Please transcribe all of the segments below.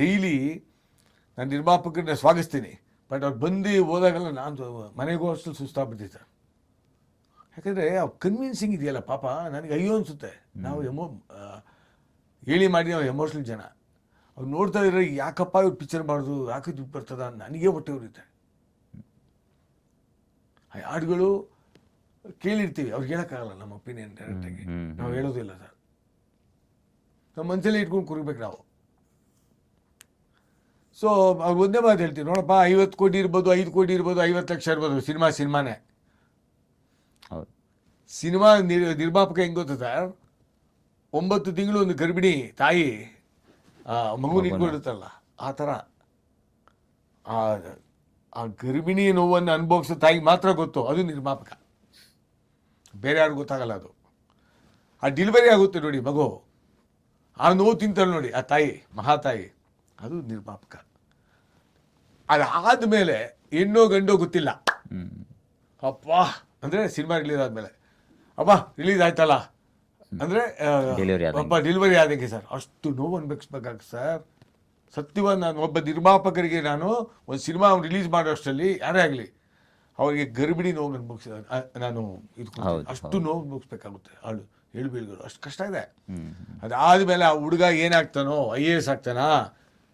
Daily ನಾನು ನಿರ್ಮಾಪಕರನ್ನ ಸ್ವಾಗತಿಸ್ತೀನಿ, but ಅವ್ರು ಬಂದು ಹೋದಾಗೆಲ್ಲ ನಾನು ಮನೆಗೂ ಅಷ್ಟು ಸುಸ್ತಾಗ್ಬಿಡ್ತೀನಿ ಸರ್. ಯಾಕಂದರೆ ಅವ್ರು ಕನ್ವಿನ್ಸಿಂಗ್ ಇದೆಯಲ್ಲ ಪಾಪ, ನನಗೆ ಅಯ್ಯೋ ಅನಿಸುತ್ತೆ. ನಾವು ಹೇಳಿ ಮಾಡಿ ನಾವು ಎಮೋಷ್ನಲ್ ಜನ. ಅವ್ರು ನೋಡ್ತಾ ಇದ್ರೆ ಯಾಕಪ್ಪ ಇವ್ರು ಪಿಕ್ಚರ್ ಮಾಡೋದು, ಯಾಕೆ ದುಡ್ಡು ಬರ್ತದ, ನನಗೆ ಹೊಟ್ಟೆ ಉರಿಯುತ್ತೆ. ಆ ಹಾಡುಗಳು ಕೇಳಿರ್ತೀವಿ, ಅವ್ರಿಗೆ ಹೇಳೋಕ್ಕಾಗಲ್ಲ ನಮ್ಮ ಒಪಿನಿಯನ್ ಡೈರೆಕ್ಟಾಗಿ, ನಾವು ಹೇಳೋದಿಲ್ಲ ಸರ್. ನಮ್ಮ ಮನಸ್ಸಲ್ಲಿ ಇಟ್ಕೊಂಡು ಕುರಿಬೇಕು ನಾವು. ಸೊ ಅವ್ರು ಒಂದೇ ಮಾತು ಹೇಳ್ತೀವಿ, ನೋಡಪ್ಪ 50 ಕೋಟಿ ಇರ್ಬೋದು, 5 ಕೋಟಿ ಇರ್ಬೋದು, 50 ಲಕ್ಷ ಇರ್ಬೋದು, ಸಿನಿಮಾನೇ. ಹೌದು. ಸಿನಿಮಾ ನಿರ್ಮಾಪಕ ಹೆಂಗೆ ಗೊತ್ತಾ ಸರ್, 9 ತಿಂಗಳು ಒಂದು ಗರ್ಭಿಣಿ ತಾಯಿ ಮಗು ಇಟ್ಕೊಂಡಿರುತ್ತಲ್ಲ, ಆ ಥರ ಆ ಗರ್ಭಿಣಿ ನೋವನ್ನು ಅನುಭವಿಸೋ ತಾಯಿಗೆ ಮಾತ್ರ ಗೊತ್ತು, ಅದು ನಿರ್ಮಾಪಕ. ಬೇರೆ ಯಾರು ಗೊತ್ತಾಗಲ್ಲ ಅದು. ಆ ಡೆಲಿವರಿ ಆಗುತ್ತೆ ನೋಡಿ ಮಗು, ಆ ನೋವು ತಿಂತಾಳೆ ನೋಡಿ ಆ ತಾಯಿ, ಮಹಾತಾಯಿ, ಅದು ನಿರ್ಮಾಪಕ. ಅದಾದಮೇಲೆ ಹೆಣ್ಣೋ ಗಂಡೋ ಗೊತ್ತಿಲ್ಲ, ಅಪ್ಪ ಅಂದರೆ ಸಿನಿಮಾ ರಿಲೀಸ್ ಆದಮೇಲೆ ಅಪ್ಪ ರಿಲೀಸ್ ಆಯ್ತಲ್ಲ ಅಂದರೆ ಅಪ್ಪ ಡೆಲಿವರಿ ಆದಂಗೆ ಸರ್, ಅಷ್ಟು ನೋವು ಅನ್ಭವಿಸ್ಬೇಕಾಗ ಸರ್. ಸತ್ಯವಾದ ನಾನು ಒಬ್ಬ ನಿರ್ಮಾಪಕರಿಗೆ ನಾನು ಒಂದು ಸಿನಿಮಾ ರಿಲೀಸ್ ಮಾಡೋ ಅಷ್ಟರಲ್ಲಿ ಯಾರೇ ಆಗಲಿ ಅವರಿಗೆ ಗರ್ಭಿಣಿ ನೋವು ಅನ್ಭವಿಸಿದ ನಾನು ಅಷ್ಟು ನೋವು ಅನ್ಭವಿಸ್ಬೇಕಾಗುತ್ತೆ. ಅವಳು ಹೇಳ್ಬೀಳ್ಗಳು ಅಷ್ಟು ಕಷ್ಟ ಇದೆ. ಅದಾದಮೇಲೆ ಆ ಹುಡುಗ ಏನಾಗ್ತಾನೋ, IAS ಆಗ್ತಾನಾ,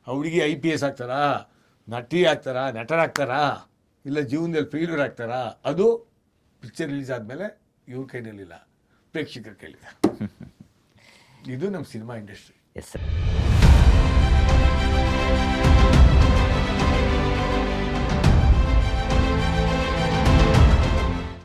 ಆ ಹುಡುಗಿ IPS ಆಗ್ತಾರಾ, ನಟಿ ಆಗ್ತಾರಾ, ನಟರಾಗ್ತಾರಾ, ಇಲ್ಲ ಜೀವನದಲ್ಲಿ ಫೇಲ್ಯೂರ್ ಆಗ್ತಾರಾ, ಅದು ಪಿಕ್ಚರ್ ರಿಲೀಸ್ ಆದಮೇಲೆ ಇವ್ರ ಕೈನಲ್ಲಿಲ್ಲ, ಪ್ರೇಕ್ಷಕರ ಕೈಲಿದೆ. ಇದು ನಮ್ಮ ಸಿನಿಮಾ ಇಂಡಸ್ಟ್ರಿ. Yes sir.